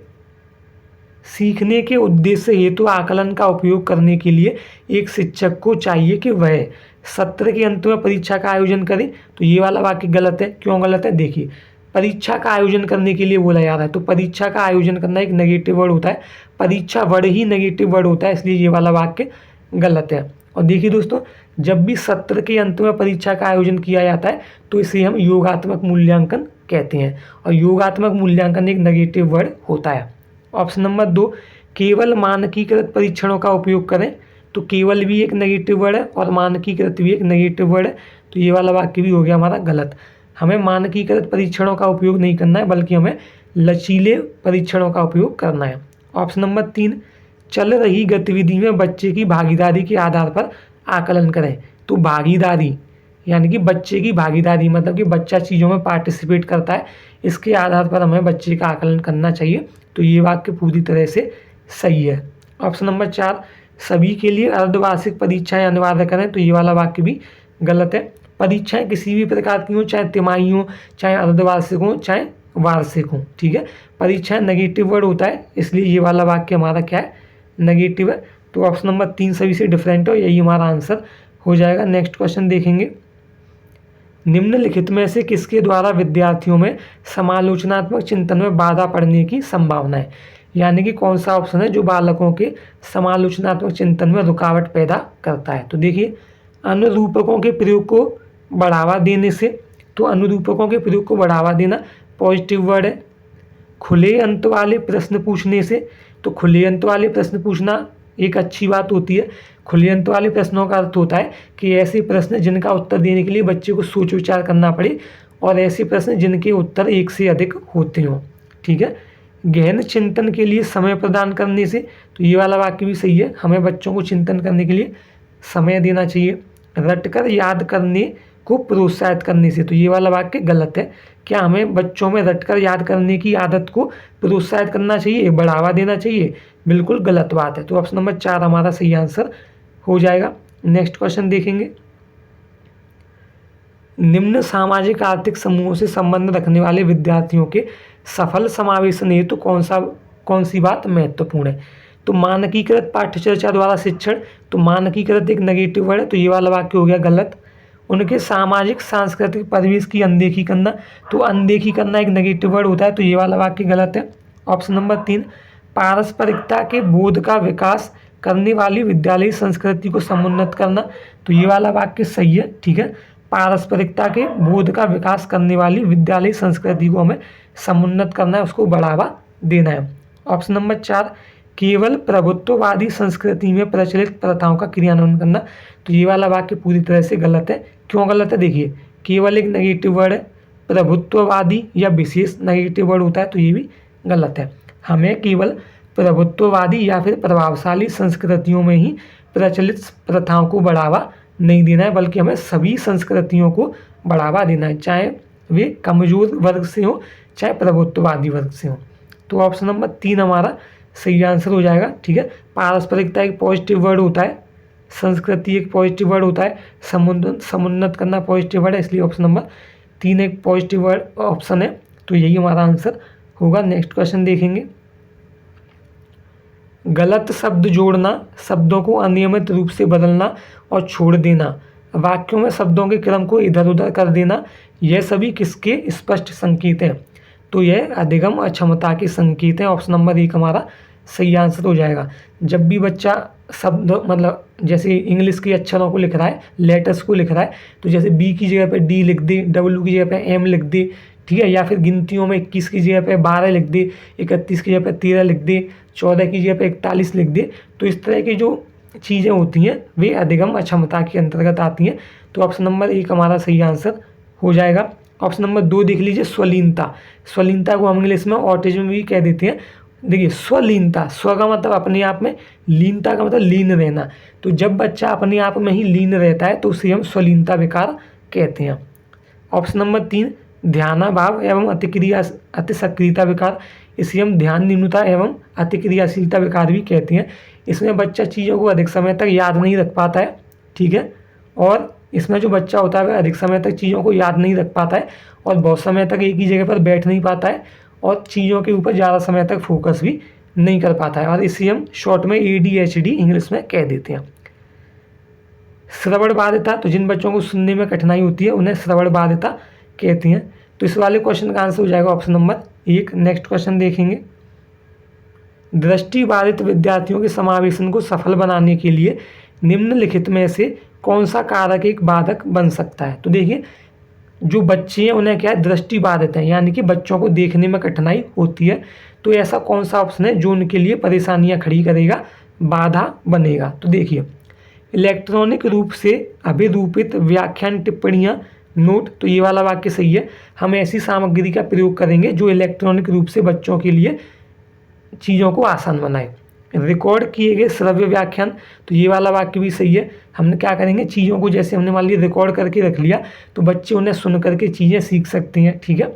सीखने के उद्देश्य हेतु आकलन का उपयोग करने के लिए एक शिक्षक को चाहिए कि वह सत्र के अंत में परीक्षा का आयोजन करे। तो ये वाला वाक्य गलत है। क्यों गलत है? देखिए, परीक्षा का आयोजन करने के लिए बोला जा रहा है, तो परीक्षा का आयोजन करना एक नेगेटिव वर्ड होता है, परीक्षा वर्ड ही नेगेटिव वर्ड होता है, इसलिए ये वाला वाक्य गलत है। और देखिए दोस्तों, जब भी सत्र के अंत में परीक्षा का आयोजन किया जाता है तो इसे हम योगात्मक मूल्यांकन कहते हैं, और योगात्मक मूल्यांकन एक नेगेटिव वर्ड होता है। ऑप्शन नंबर 2 केवल मानकीकृत परीक्षणों का उपयोग करें। तो केवल भी एक नेगेटिव वर्ड है और मानकीकृत भी एक नेगेटिव वर्ड है, तो ये वाला वाक्य भी हो गया हमारा गलत। हमें मानकीकृत परीक्षणों का उपयोग नहीं करना है, बल्कि हमें लचीले परीक्षणों का उपयोग करना है। ऑप्शन नंबर 3, चल रही गतिविधि में बच्चे की भागीदारी के आधार पर आकलन करें। तो भागीदारी यानी कि बच्चे की भागीदारी मतलब कि बच्चा चीज़ों में पार्टिसिपेट करता है, इसके आधार पर हमें बच्चे का आकलन करना चाहिए। तो ये वाक्य पूरी तरह से सही है। ऑप्शन नंबर 4, सभी के लिए अर्धवार्षिक परीक्षाएं अनिवार्य करें। तो ये वाला वाक्य भी गलत है। परीक्षाएं किसी भी प्रकार की हो, चाहे तिमाही हो, चाहे अर्धवार्षिक हो, चाहे वार्षिक हो, ठीक है। परीक्षाएं नेगेटिव वर्ड होता है, इसलिए ये वाला वाक्य हमारा क्या है, नेगेटिव है। तो ऑप्शन नंबर 3 सभी से डिफरेंट हो, यही हमारा आंसर हो जाएगा। नेक्स्ट क्वेश्चन देखेंगे, निम्नलिखित में से किसके द्वारा विद्यार्थियों में समालोचनात्मक चिंतन में बाधा पड़ने की संभावना है। यानी कि कौन सा ऑप्शन है जो बालकों के समालोचनात्मक चिंतन में रुकावट पैदा करता है। तो देखिए, अनुरूपकों के प्रयोग को बढ़ावा देने से, तो अनुरूपकों के प्रयोग को बढ़ावा देना पॉजिटिव वर्ड है। खुले अंत वाले प्रश्न पूछने से, तो खुले अंत वाले प्रश्न पूछना एक अच्छी बात होती है। खुले अंत वाले प्रश्नों का अर्थ होता है कि ऐसे प्रश्न जिनका उत्तर देने के लिए बच्चे को सोच विचार करना पड़े, और ऐसे प्रश्न जिनके उत्तर एक से अधिक होते हों, ठीक है। गहन चिंतन के लिए समय प्रदान करने से, तो ये वाला वाक्य भी सही है, हमें बच्चों को चिंतन करने के लिए समय देना चाहिए। रटकर याद करने को प्रोत्साहित करने से, तो ये वाला वाक्य गलत है। क्या हमें बच्चों में रटकर याद करने की आदत को प्रोत्साहित करना चाहिए, बढ़ावा देना चाहिए? बिल्कुल गलत बात है। तो ऑप्शन नंबर 4 हमारा सही आंसर हो जाएगा। नेक्स्ट क्वेश्चन देखेंगे, निम्न सामाजिक आर्थिक समूहों से संबंध रखने वाले विद्यार्थियों के सफल समावेशन हेतु कौन सी बात महत्वपूर्ण है। तो मानकीकृत पाठ्यचर्चा द्वारा शिक्षण, तो मानकीकृत एक नेगेटिव वर्ड है, तो ये वाला वाक्य हो गया गलत। उनके सामाजिक सांस्कृतिक परिवेश की अनदेखी करना, तो अनदेखी करना एक नेगेटिव वर्ड होता है, तो ये वाला वाक्य गलत है। ऑप्शन नंबर 3, पारस्परिकता के बोध का विकास करने वाली विद्यालयी संस्कृति को समुन्नत करना, तो ये वाला वाक्य सही है, ठीक है। पारस्परिकता के बोध का विकास करने वाली विद्यालयी संस्कृति को हमें समुन्नत करना है, उसको बढ़ावा देना है। ऑप्शन नंबर 4, केवल प्रभुत्ववादी संस्कृति में प्रचलित प्रथाओं का क्रियान्वयन करना, तो ये वाला वाक्य पूरी तरह से गलत है। क्यों गलत है? देखिए, केवल एक नेगेटिव वर्ड है, प्रभुत्ववादी या विशेष नेगेटिव वर्ड होता है, तो ये भी गलत है। हमें केवल प्रभुत्ववादी या फिर प्रभावशाली संस्कृतियों में ही प्रचलित प्रथाओं को बढ़ावा नहीं देना है, बल्कि हमें सभी संस्कृतियों को बढ़ावा देना है, चाहे वे कमजोर वर्ग से हो, चाहे प्रभुत्ववादी वर्ग से हो। तो ऑप्शन नंबर 3 हमारा सही आंसर हो जाएगा, ठीक है। पारस्परिकता एक पॉजिटिव वर्ड होता है, संस्कृति एक पॉजिटिव वर्ड होता है, समुन्नत करना पॉजिटिव वर्ड है, इसलिए ऑप्शन नंबर 3 एक पॉजिटिव वर्ड ऑप्शन है, तो यही हमारा आंसर होगा। नेक्स्ट क्वेश्चन देखेंगे, गलत शब्द जोड़ना, शब्दों को अनियमित रूप से बदलना और छोड़ देना, वाक्यों में शब्दों के क्रम को इधर उधर कर देना, यह सभी किसके स्पष्ट संकेत हैं। तो यह अधिगम अक्षमता के संकेत हैं। ऑप्शन नंबर 1 हमारा सही आंसर हो जाएगा। जब भी बच्चा शब्द मतलब जैसे इंग्लिश के अक्षरों को लिख रहा है, लेटर्स को लिख रहा है, तो जैसे बी की जगह पे डी लिख दे, डब्ल्यू की जगह पे एम लिख दे, ठीक है, या फिर गिनतियों में 21 की जगह पे 12 लिख दे, 31 की जगह पे 13 लिख दे, 14 की जगह पे 41 लिख दे, तो इस तरह की जो चीज़ें होती हैं वे अधिगम अक्षमता के अंतर्गत आती हैं। तो ऑप्शन नंबर 1 हमारा सही आंसर हो जाएगा। ऑप्शन नंबर 2 देख लीजिए, स्वलीनता। स्वलीनता को हम इंग्लिश में ऑटिज्म भी कह देते हैं। देखिए, स्वलीनता, स्व का मतलब अपने आप में, लीनता का मतलब लीन रहना। तो जब बच्चा अपने आप में ही लीन रहता है तो उसे हम स्वलीनता विकार कहते हैं। ऑप्शन नंबर 3, ध्यानाभाव एवं अतिसक्रियता विकार, इसे हम ध्यान न्यूनता एवं अतिक्रियाशीलता विकार भी कहते हैं। इसमें बच्चा चीज़ों को अधिक समय तक याद नहीं रख पाता है, ठीक है, और इसमें जो बच्चा होता है वह अधिक समय तक चीज़ों को याद नहीं रख पाता है और बहुत समय तक एक ही जगह पर बैठ नहीं पाता है और चीज़ों के ऊपर ज़्यादा समय तक फोकस भी नहीं कर पाता है, और इसे हम शॉर्ट में ADHD इंग्लिश में कह देते हैं। श्रवण बाधिता, तो जिन बच्चों को सुनने में कठिनाई होती है उन्हें श्रवण बाधिता कहते हैं। तो इस वाले क्वेश्चन का आंसर हो जाएगा ऑप्शन नंबर 1। नेक्स्ट क्वेश्चन देखेंगे, दृष्टिबाधित विद्यार्थियों के समावेशन को सफल बनाने के लिए निम्नलिखित में से कौन सा कारक एक बाधक बन सकता है। तो देखिए, जो बच्चे हैं उन्हें क्या है, दृष्टिबाधित हैं, यानी कि बच्चों को देखने में कठिनाई होती है, तो ऐसा कौन सा ऑप्शन है जो उनके लिए परेशानियां खड़ी करेगा, बाधा बनेगा। तो देखिए, इलेक्ट्रॉनिक रूप से अभिरूपित व्याख्यान टिप्पणियाँ नोट, तो ये वाला वाक्य सही है। हम ऐसी सामग्री का प्रयोग करेंगे जो इलेक्ट्रॉनिक रूप से बच्चों के लिए चीज़ों को आसान बनाए। रिकॉर्ड किए गए श्रव्य व्याख्यान, तो ये वाला वाक्य भी सही है। हमने क्या करेंगे, चीज़ों को जैसे हमने मान लिया रिकॉर्ड करके रख लिया तो बच्चे उन्हें सुन करके चीज़ें सीख सकते हैं, ठीक है।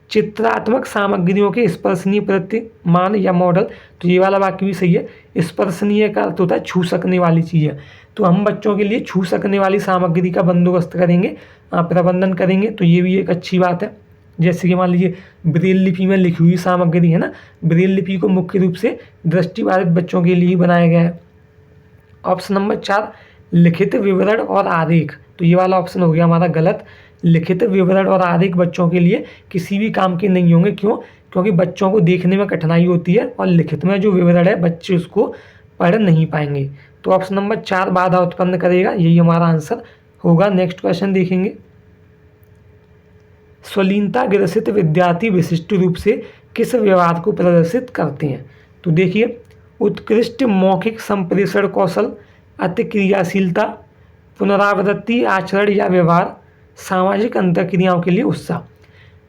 चित्रात्मक सामग्रियों के स्पर्शनीय प्रतिमान या मॉडल, तो ये वाला वाक्य भी सही है। स्पर्शनीय का अर्थ होता है छू सकने वाली चीज़ें, तो हम बच्चों के लिए छू सकने वाली सामग्री का बंदोबस्त करेंगे, प्रबंधन करेंगे, तो ये भी एक अच्छी बात है। जैसे कि मान लीजिए ब्रेल लिपि में लिखी हुई सामग्री है ना, ब्रेल लिपि को मुख्य रूप से दृष्टिबाधित बच्चों के लिए बनाया गया है। ऑप्शन नंबर 4 लिखित विवरण और आरेख, तो ये वाला ऑप्शन हो गया हमारा गलत। लिखित विवरण और आरेख बच्चों के लिए किसी भी काम के नहीं होंगे, क्यों? क्योंकि बच्चों को देखने में कठिनाई होती है और लिखित में जो विवरण है बच्चे उसको पढ़ नहीं पाएंगे। तो ऑप्शन नंबर 4 बाधा उत्पन्न करेगा, यही हमारा आंसर होगा। नेक्स्ट क्वेश्चन देखेंगे। स्वलीनता ग्रसित विद्यार्थी विशिष्ट रूप से किस व्यवहार को प्रदर्शित करते हैं? तो देखिए, उत्कृष्ट मौखिक संप्रेषण कौशल, अति क्रियाशीलता, पुनरावृत्ति आचरण या व्यवहार, सामाजिक अंतःक्रियाओं के लिए उत्साह।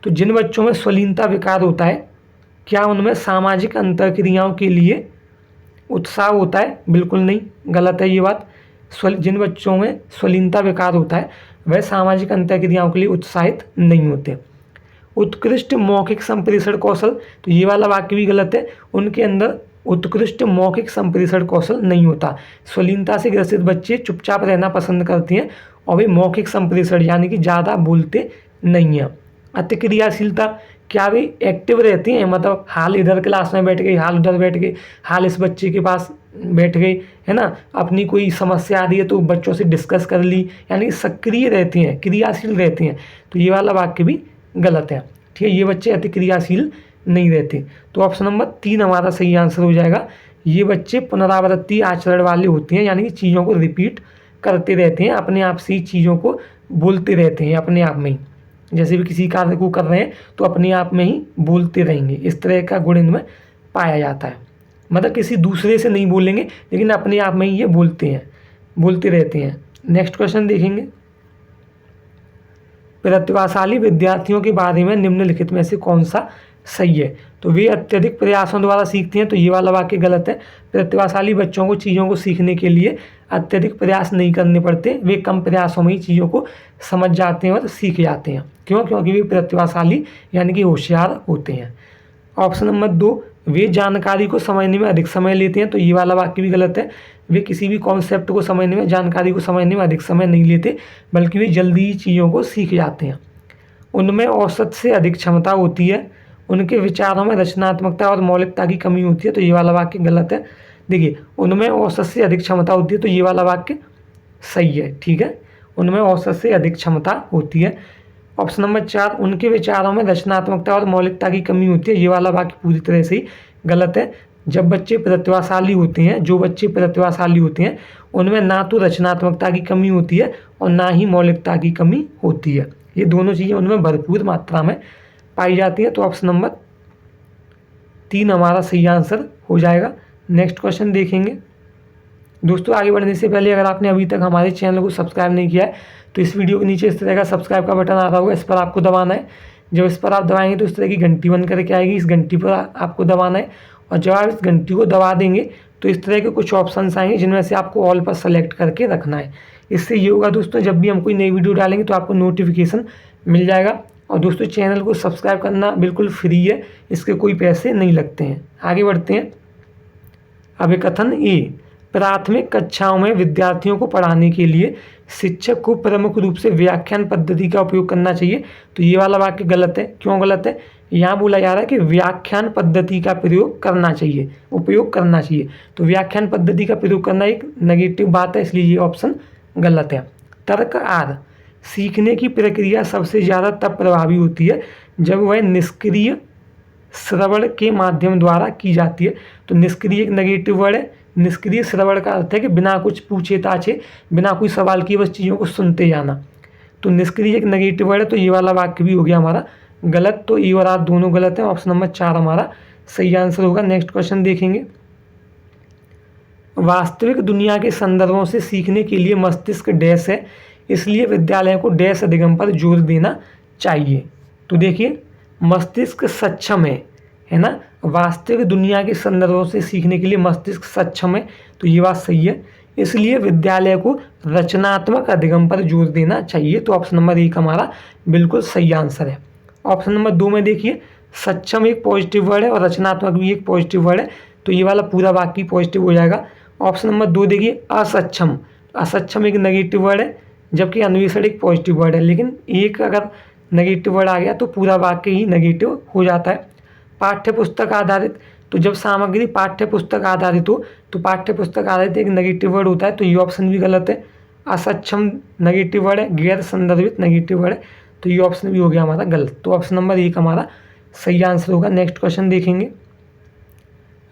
तो जिन बच्चों में स्वलीनता विकार होता है, क्या उनमें सामाजिक अंतःक्रियाओं के लिए उत्साह होता है? बिल्कुल नहीं, गलत है ये बात। जिन बच्चों में स्वलीनता विकार होता है वह सामाजिक अंतःक्रियाओं के लिए उत्साहित नहीं होते। उत्कृष्ट मौखिक संप्रेषण कौशल, तो ये वाला वाक्य भी गलत है। उनके अंदर उत्कृष्ट मौखिक संप्रेषण कौशल नहीं होता। स्वलीनता से ग्रसित बच्चे चुपचाप रहना पसंद करते हैं और वे मौखिक संप्रेषण यानी कि ज़्यादा बोलते नहीं हैं। अति क्रियाशीलता, क्या वे एक्टिव रहते हैं, मतलब हाल इधर क्लास में बैठ गई, हाल उधर बैठ गई, हाल इस बच्चे के पास बैठ गई, है ना, अपनी कोई समस्या आ रही है तो बच्चों से डिस्कस कर ली, यानी कि सक्रिय रहते हैं, क्रियाशील रहते हैं। तो ये वाला वाक्य भी गलत है, ठीक है। ये बच्चे अति क्रियाशील नहीं रहते। तो ऑप्शन नंबर 3 हमारा सही आंसर हो जाएगा। ये बच्चे पुनरावृत्ति आचरण वाले होते हैं, यानी कि चीज़ों को रिपीट करते रहते हैं, अपने आप से ही चीज़ों को बोलते रहते हैं, अपने आप में ही। जैसे भी किसी कार्य को कर रहे हैं तो अपने आप में ही बोलते रहेंगे, इस तरह का गुण इनमें पाया जाता है। मतलब किसी दूसरे से नहीं बोलेंगे लेकिन अपने आप में ही ये बोलते रहते हैं। नेक्स्ट क्वेश्चन देखेंगे। प्रतिभाशाली विद्यार्थियों के बारे में निम्नलिखित में से कौन सा सही है? तो वे अत्यधिक प्रयासों द्वारा सीखते हैं, तो ये वाला वाक्य गलत है। प्रतिभाशाली बच्चों को चीज़ों को सीखने के लिए अत्यधिक प्रयास नहीं करने पड़ते, वे कम प्रयासों में ही चीज़ों को समझ जाते हैं और सीख जाते हैं। क्यों? क्योंकि वे प्रतिभाशाली यानी कि होशियार होते हैं। ऑप्शन नंबर 2 वे जानकारी को समझने में अधिक समय लेते हैं, तो ये वाला वाक्य भी गलत है। वे किसी भी कॉन्सेप्ट को समझने में, जानकारी को समझने में अधिक समय नहीं लेते, बल्कि वे जल्दी ही चीज़ों को सीख जाते हैं। उनमें औसत से अधिक क्षमता होती है, उनके विचारों में रचनात्मकता और मौलिकता की कमी होती है, तो ये वाला वाक्य गलत है। देखिए, उनमें औसत से अधिक क्षमता होती है, तो ये वाला वाक्य सही है, ठीक है। उनमें औसत से अधिक क्षमता होती है। ऑप्शन नंबर 4 उनके विचारों में रचनात्मकता और मौलिकता की कमी होती है, ये वाला वाक्य पूरी तरह से ही गलत है। जब बच्चे प्रतिभाशाली होते हैं, जो बच्चे प्रतिभाशाली होते हैं उनमें ना तो रचनात्मकता की कमी होती है और ना ही मौलिकता की कमी होती है। ये दोनों चीज़ें उनमें भरपूर मात्रा में पाई जाती हैं। तो ऑप्शन नंबर 3 हमारा सही आंसर हो जाएगा। नेक्स्ट क्वेश्चन देखेंगे। दोस्तों, आगे बढ़ने से पहले अगर आपने अभी तक हमारे चैनल को सब्सक्राइब नहीं किया है तो इस वीडियो के नीचे इस तरह का सब्सक्राइब का बटन आ रहा होगा, इस पर आपको दबाना है। जब इस पर आप दबाएंगे तो इस तरह की घंटी बन करके आएगी, इस घंटी पर आपको दबाना है और जब आप इस घंटी को दबा देंगे तो इस तरह के कुछ ऑप्शंस आएंगे जिनमें से आपको ऑल पर सेलेक्ट करके रखना है। इससे ये होगा दोस्तों, जब भी हम कोई नई वीडियो डालेंगे तो आपको नोटिफिकेशन मिल जाएगा। और दोस्तों, चैनल को सब्सक्राइब करना बिल्कुल फ्री है, इसके कोई पैसे नहीं लगते हैं। आगे बढ़ते हैं। अभिकथन ए, प्राथमिक कक्षाओं में विद्यार्थियों को पढ़ाने के लिए शिक्षक को प्रमुख रूप से व्याख्यान पद्धति का उपयोग करना चाहिए, तो ये वाला वाक्य गलत है। क्यों गलत है? यहाँ बोला जा रहा है कि व्याख्यान पद्धति का प्रयोग करना चाहिए, उपयोग करना चाहिए, तो व्याख्यान पद्धति का प्रयोग करना एक नेगेटिव बात है, इसलिए ये ऑप्शन गलत है। तर्क आर, सीखने की प्रक्रिया सबसे ज़्यादा तब प्रभावी होती है जब वह निष्क्रिय श्रवण के माध्यम द्वारा की जाती है, तो निष्क्रिय एक नेगेटिव वर्ड है। निष्क्रिय श्रवण का अर्थ है कि बिना कुछ पूछे ताछे, बिना कोई सवाल किए बस चीज़ों को सुनते जाना, तो निष्क्रिय एक नेगेटिव वर्ड है, तो ये वाला वाक्य भी हो गया हमारा गलत। तो ए और आर दोनों गलत हैं। ऑप्शन नंबर 4 हमारा सही आंसर होगा। नेक्स्ट क्वेश्चन देखेंगे। वास्तविक दुनिया के संदर्भों से सीखने के लिए मस्तिष्क डैश है, इसलिए विद्यालयों को डैश अधिगम पर जोर देना चाहिए। तो देखिए, मस्तिष्क सक्षम है ना, वास्तविक दुनिया के संदर्भों से सीखने के लिए मस्तिष्क सक्षम है, तो ये बात सही है। इसलिए विद्यालय को रचनात्मक अधिगम पर जोर देना चाहिए, तो ऑप्शन नंबर 1 हमारा बिल्कुल सही आंसर है। ऑप्शन नंबर 2 में देखिए, सक्षम एक पॉजिटिव वर्ड है और रचनात्मक भी एक पॉजिटिव वर्ड है, तो ये वाला पूरा वाक्य पॉजिटिव हो जाएगा। ऑप्शन नंबर 2 देखिए, असक्षम, असक्षम एक नेगेटिव वर्ड है, जबकि अन्वेषण एक पॉजिटिव वर्ड है, लेकिन एक अगर नेगेटिव वर्ड आ गया तो पूरा वाक्य ही नेगेटिव हो जाता है। पाठ्य पुस्तक आधारित, तो जब सामग्री पाठ्य पुस्तक आधारित हो तो पाठ्य पुस्तक आधारित एक नेगेटिव वर्ड होता है, तो ये ऑप्शन भी गलत है। असक्षम नेगेटिव वर्ड है, गैर संदर्भित नेगेटिव वर्ड है, तो ये ऑप्शन भी हो गया हमारा गलत। तो ऑप्शन नंबर 1 हमारा सही आंसर होगा। नेक्स्ट क्वेश्चन देखेंगे,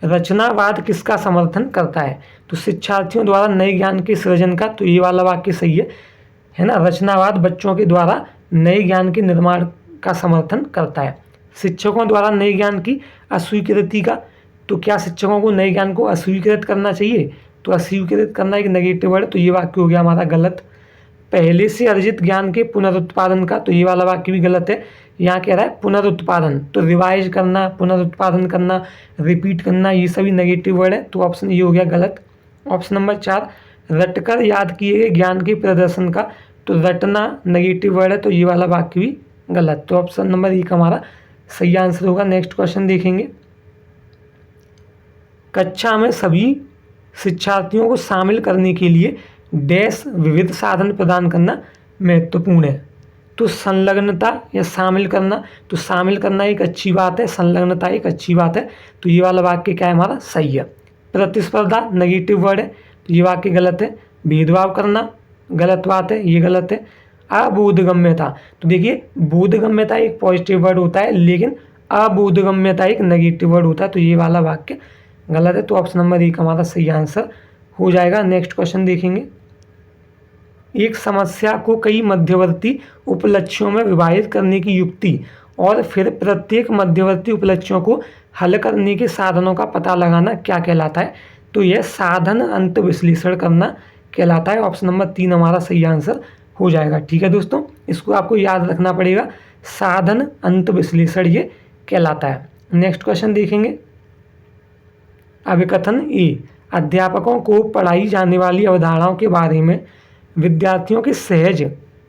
रचनावाद किसका समर्थन करता है? तो शिक्षार्थियों द्वारा नए ज्ञान के सृजन का, तो ये वाला वाक्य सही है ना। रचनावाद बच्चों के द्वारा नए ज्ञान के निर्माण का समर्थन करता है। शिक्षकों द्वारा नए ज्ञान की अस्वीकृति का, तो क्या शिक्षकों को नए ज्ञान को अस्वीकृत करना चाहिए? तो अस्वीकृत करना एक नेगेटिव वर्ड, तो ये वाक्य हो गया हमारा गलत। पहले से अर्जित ज्ञान के पुनरुत्पादन का, तो ये वाला वाक्य भी गलत है। यहाँ कह रहा है पुनरुत्पादन, तो रिवाइज करना, पुनरुत्पादन करना, रिपीट करना, ये सभी नेगेटिव वर्ड है, तो ऑप्शन ये हो गया गलत। ऑप्शन नंबर 4, रटकर याद किए गए ज्ञान के प्रदर्शन का, तो रटना नेगेटिव वर्ड है, तो ये वाला वाक्य भी गलत। तो ऑप्शन नंबर 1 हमारा सही आंसर होगा। नेक्स्ट क्वेश्चन देखेंगे, कक्षा में सभी शिक्षार्थियों को शामिल करने के लिए डैश विविध साधन प्रदान करना महत्वपूर्ण है। तो संलग्नता या शामिल करना, तो शामिल करना एक अच्छी बात है, संलग्नता एक अच्छी बात है, तो ये वाला वाक्य क्या है हमारा सही है। प्रतिस्पर्धा नेगेटिव वर्ड है, तो ये वाक्य गलत है। भेदभाव करना गलत बात है, ये गलत है। अबोधगम्यता, तो देखिए बोधगम्यता एक पॉजिटिव वर्ड होता है, लेकिन अबोधगम्यता एक नेगेटिव वर्ड होता है, तो ये वाला वाक्य गलत है। तो ऑप्शन नंबर 1 हमारा सही आंसर हो जाएगा। नेक्स्ट क्वेश्चन देखेंगे, एक समस्या को कई मध्यवर्ती उपलक्ष्यों में विभाजित करने की युक्ति और फिर प्रत्येक मध्यवर्ती उपलक्ष्यों को हल करने के साधनों का पता लगाना क्या कहलाता है? तो यह साधन अंत विश्लेषण करना कहलाता है। ऑप्शन नंबर 3 हमारा सही आंसर हो जाएगा। ठीक है दोस्तों, इसको आपको याद रखना पड़ेगा, साधन अंत विश्लेषण ये कहलाता है। नेक्स्ट क्वेश्चन देखेंगे, अभिकथन ए, अध्यापकों को पढ़ाई जाने वाली अवधारणाओं के बारे में विद्यार्थियों के सहज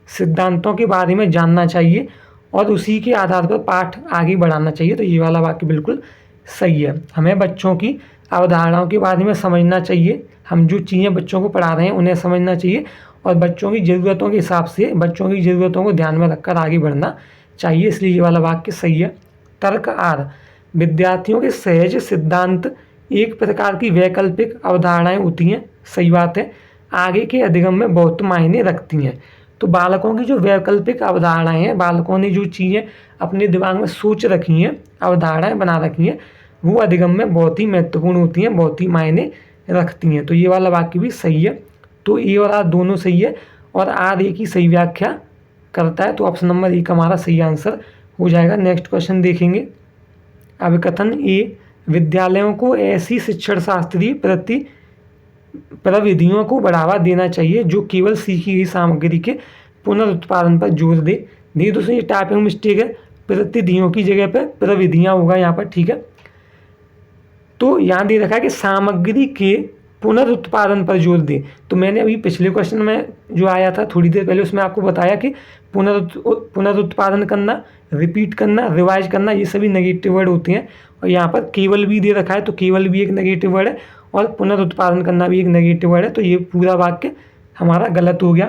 सिद्धांतों के बारे में जानना चाहिए और उसी के आधार पर पाठ आगे बढ़ाना चाहिए, तो ये वाला वाक्य बिल्कुल सही है। हमें बच्चों की अवधारणाओं के बारे में समझना चाहिए, हम जो चीज़ें बच्चों को पढ़ा रहे हैं उन्हें समझना चाहिए और बच्चों की ज़रूरतों के हिसाब से बच्चों की ज़रूरतों को ध्यान में रखकर आगे बढ़ना चाहिए, इसलिए ये वाला वाक्य सही है। तर्क आर, विद्यार्थियों के सहज सिद्धांत एक प्रकार की वैकल्पिक अवधारणाएं होती हैं, सही बात है, आगे के अधिगम में बहुत मायने रखती हैं। तो बालकों की जो वैकल्पिक अवधारणाएं हैं, बालकों ने जो चीज़ें अपने दिमाग में सोच रखी हैं, अवधारणाएं बना रखी हैं, वो अधिगम में बहुत ही महत्वपूर्ण होती हैं, बहुत ही मायने रखती हैं, तो ये वाला वाक्य भी सही है। तो ए और आर दोनों सही है और आर ए की सही व्याख्या करता है, तो ऑप्शन नंबर 1 हमारा सही आंसर हो जाएगा। नेक्स्ट क्वेश्चन देखेंगे, अभिकथन ए, विद्यालयों को ऐसी शिक्षण शास्त्रीय प्रविधियों को बढ़ावा देना चाहिए जो केवल सीखी गई सामग्री के पुनरुत्पादन पर जोर दे। देखिए दोस्तों, ये टाइपिंग मिस्टेक है, प्रतिविधियों की जगह पर प्रविधियाँ होगा यहाँ पर, ठीक है। तो यहाँ दे रखा है कि सामग्री के पुनरुत्पादन पर जोर दे, तो मैंने अभी पिछले क्वेश्चन में जो आया था थोड़ी देर पहले उसमें आपको बताया कि पुनरुत्पादन करना, रिपीट करना, रिवाइज करना, ये सभी नेगेटिव वर्ड होते हैं और यहाँ पर केवल भी दे रखा है, तो केवल भी एक नेगेटिव वर्ड है और पुनरुत्पादन करना भी एक नेगेटिव वर्ड है, तो ये पूरा वाक्य हमारा गलत हो गया।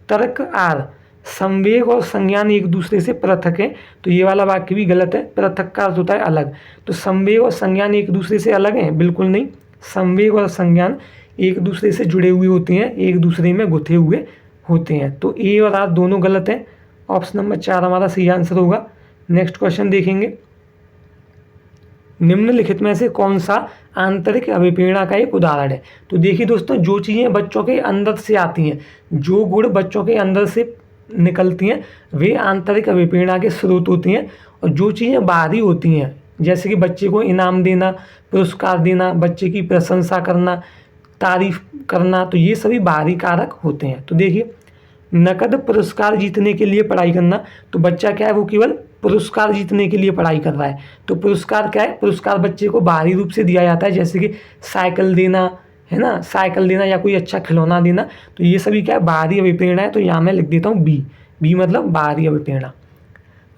तर्क आर, संवेग और संज्ञान एक दूसरे से पृथक है, तो ये वाला वाक्य भी गलत है। पृथक का अर्थ होता है अलग, तो संवेग और संज्ञान एक दूसरे से अलग हैं? बिल्कुल नहीं, संवेग और संज्ञान एक दूसरे से जुड़े हुए होते हैं, एक दूसरे में गुथे हुए होते हैं, तो ए और आर दोनों गलत हैं। ऑप्शन नंबर 4 हमारा सही आंसर होगा। नेक्स्ट क्वेश्चन देखेंगे, निम्नलिखित में से कौन सा आंतरिक अभिप्रेरणा का एक उदाहरण है? तो देखिए दोस्तों, जो चीज़ें बच्चों के अंदर से आती हैं, जो गुण बच्चों के अंदर से निकलती हैं, वे आंतरिक अभिप्रेरणा के स्रोत होती हैं, और जो चीज़ें बाहरी होती हैं, जैसे कि बच्चे को इनाम देना, पुरस्कार देना, बच्चे की प्रशंसा करना, तारीफ करना, तो ये सभी बाहरी कारक होते हैं। तो देखिए, नकद पुरस्कार जीतने के लिए पढ़ाई करना, तो बच्चा क्या है, वो केवल पुरस्कार जीतने के लिए पढ़ाई कर रहा है। तो पुरस्कार क्या है, पुरस्कार बच्चे को बाहरी रूप से दिया जाता है, जैसे कि साइकिल देना, है ना, साइकिल देना या कोई अच्छा खिलौना देना। तो ये सभी क्या है, बाहरी अभिप्रेरणा है। तो यहाँ मैं लिख देता हूँ बी मतलब बाहरी अभिप्रेरणा।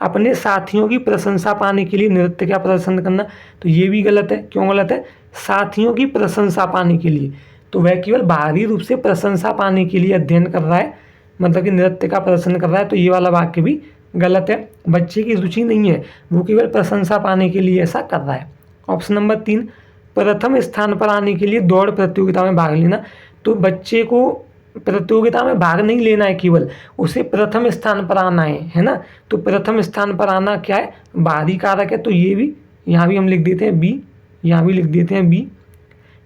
अपने साथियों की प्रशंसा पाने के लिए नृत्य का प्रदर्शन करना, तो ये भी गलत है। क्यों गलत है, साथियों की प्रशंसा पाने के लिए, तो वह केवल बाहरी रूप से प्रशंसा पाने के लिए अध्ययन कर रहा है, मतलब कि नृत्य का प्रदर्शन कर रहा है। तो ये वाला वाक्य भी गलत है। बच्चे की रुचि नहीं है, वो केवल प्रशंसा पाने के लिए ऐसा कर रहा है। ऑप्शन नंबर 3, प्रथम स्थान पर आने के लिए दौड़ प्रतियोगिता में भाग लेना, तो बच्चे को प्रतियोगिता में भाग नहीं लेना है, केवल उसे प्रथम स्थान पर आना है ना। तो प्रथम स्थान पर आना क्या है, बाहरी कारक है। तो ये भी यहाँ भी हम लिख देते हैं बी, यहाँ भी लिख देते हैं बी।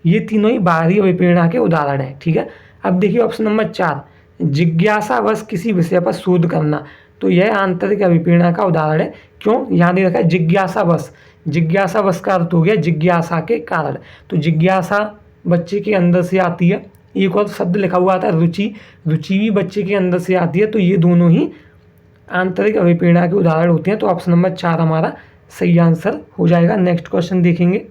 ये तीनों ही बाहरी अभिप्रेरणा के उदाहरण हैं, ठीक है। अब देखिए ऑप्शन नंबर 4, जिज्ञासावश किसी विषय पर शोध करना, तो यह आंतरिक अभिप्रेरणा का उदाहरण है। क्यों, यहाँ दे रखा है जिज्ञासावश, जिज्ञासावश का अर्थ हो गया जिज्ञासा के कारण। तो जिज्ञासा बच्चे के अंदर से आती है। एक और शब्द लिखा हुआ आता है रुचि, रुचि भी बच्चे के अंदर से आती है। तो ये दोनों ही आंतरिक अभिप्रेरणा के उदाहरण होते हैं। तो ऑप्शन नंबर 4 हमारा सही आंसर हो जाएगा। नेक्स्ट क्वेश्चन देखेंगे,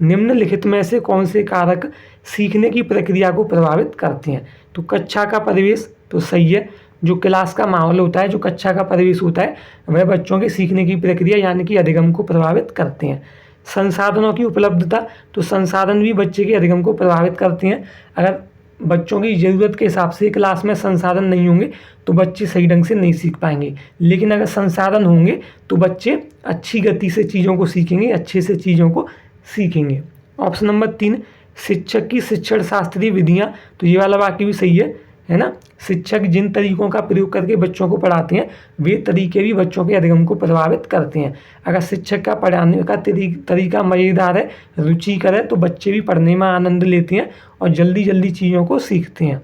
निम्नलिखित में से कौन से कारक सीखने की प्रक्रिया को प्रभावित करते हैं। तो कक्षा का परिवेश, तो सही है। जो क्लास का माहौल होता है, जो कक्षा का परिवेश होता है, वह बच्चों के सीखने की प्रक्रिया यानी कि अधिगम को प्रभावित करते हैं। संसाधनों की उपलब्धता, तो संसाधन भी बच्चे के अधिगम को प्रभावित करते हैं। अगर बच्चों की ज़रूरत के हिसाब से क्लास में संसाधन नहीं होंगे तो बच्चे सही ढंग से नहीं सीख पाएंगे, लेकिन अगर संसाधन होंगे तो बच्चे अच्छी गति से चीज़ों को सीखेंगे, अच्छे से चीज़ों को सीखेंगे। ऑप्शन नंबर 3, शिक्षक की शिक्षण शास्त्रीय विधियाँ, तो ये वाला वाक्य भी सही है ना। शिक्षक जिन तरीकों का प्रयोग करके बच्चों को पढ़ाते हैं, वे तरीके भी बच्चों के अधिगम को प्रभावित करते हैं। अगर शिक्षक का पढ़ाने का तरीका मज़ेदार है, रुचिकर है, तो बच्चे भी पढ़ने में आनंद लेते हैं और जल्दी जल्दी चीज़ों को सीखते हैं।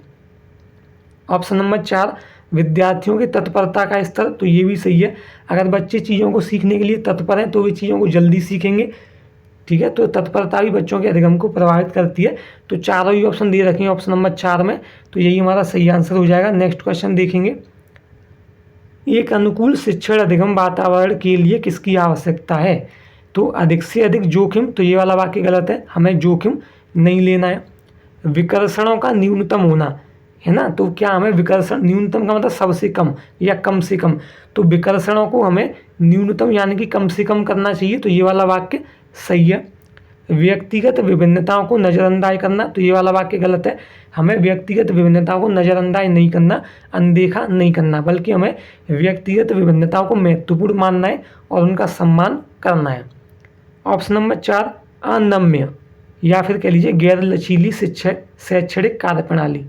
ऑप्शन नंबर 4, विद्यार्थियों की तत्परता का स्तर, तो ये भी सही है। अगर बच्चे चीज़ों को सीखने के लिए तत्पर हैं तो वे चीज़ों को जल्दी सीखेंगे, ठीक है। तो तत्परता भी बच्चों के अधिगम को प्रभावित करती है। तो चारों ही ऑप्शन दे रखे हैं ऑप्शन नंबर 4 में, तो यही हमारा सही आंसर हो जाएगा। नेक्स्ट क्वेश्चन देखेंगे, एक अनुकूल शिक्षण अधिगम वातावरण के लिए किसकी आवश्यकता है। तो अधिक से अधिक जोखिम, तो ये वाला वाक्य गलत है, हमें जोखिम नहीं लेना है। विकर्षणों का न्यूनतम होना, है ना, तो क्या हमें विकर्षण, न्यूनतम का मतलब सबसे कम या कम से कम, तो विकर्षणों को हमें न्यूनतम यानी कि कम से कम करना चाहिए। तो ये वाला वाक्य सही है। व्यक्तिगत विभिन्नताओं को नज़रअंदाज करना, तो ये वाला वाक्य गलत है, हमें व्यक्तिगत विभिन्नताओं को नज़रअंदाज नहीं करना, अनदेखा नहीं करना, बल्कि हमें व्यक्तिगत विभिन्नताओं को महत्वपूर्ण मानना है और उनका सम्मान करना है। ऑप्शन नंबर 4, अनम्य या फिर कह लीजिए गैर लचीली शैक्षणिक कार्यप्रणाली,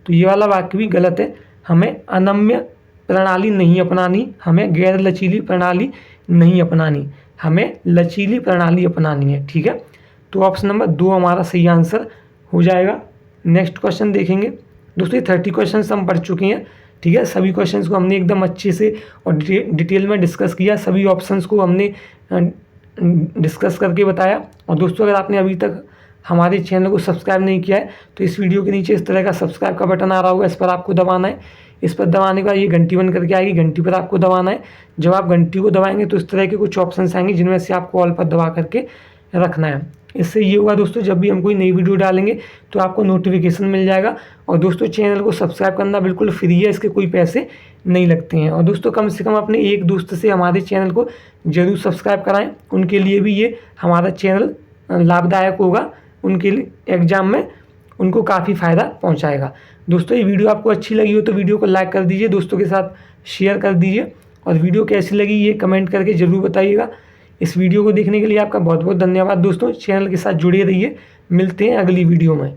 तो ये वाला वाक्य भी गलत है, हमें अनम्य प्रणाली नहीं अपनानी, हमें गैर लचीली प्रणाली नहीं अपनानी, हमें लचीली प्रणाली अपनानी है, ठीक है। तो ऑप्शन नंबर 2 हमारा सही आंसर हो जाएगा। नेक्स्ट क्वेश्चन देखेंगे दोस्तों, ये 30 क्वेश्चन हम पढ़ चुके हैं, ठीक है। सभी क्वेश्चंस को हमने एकदम अच्छे से और डिटेल में डिस्कस किया, सभी ऑप्शंस को हमने डिस्कस करके बताया। और दोस्तों अगर आपने अभी तक हमारे चैनल को सब्सक्राइब नहीं किया है तो इस वीडियो के नीचे इस तरह का सब्सक्राइब का बटन आ रहा होगा, इस पर आपको दबाना है। इस पर दबाने के बाद ये घंटी बन करके आएगी, घंटी पर आपको दबाना है। जब आप घंटी को दबाएंगे तो इस तरह के कुछ ऑप्शंस आएंगे जिनमें से आपको ऑल पर दबा करके रखना है। इससे ये होगा दोस्तों, जब भी हम कोई नई वीडियो डालेंगे तो आपको नोटिफिकेशन मिल जाएगा। और दोस्तों चैनल को सब्सक्राइब करना बिल्कुल फ्री है, इसके कोई पैसे नहीं लगते हैं। और दोस्तों कम से कम अपने एक दोस्त से हमारे चैनल को ज़रूर सब्सक्राइब कराएं, उनके लिए भी ये हमारा चैनल लाभदायक होगा, उनके लिए एग्ज़ाम में उनको काफ़ी फ़ायदा पहुंचाएगा। दोस्तों ये वीडियो आपको अच्छी लगी हो तो वीडियो को लाइक कर दीजिए, दोस्तों के साथ शेयर कर दीजिए, और वीडियो कैसी लगी ये कमेंट करके ज़रूर बताइएगा। इस वीडियो को देखने के लिए आपका बहुत बहुत धन्यवाद दोस्तों। चैनल के साथ जुड़े रहिए, मिलते हैं अगली वीडियो में।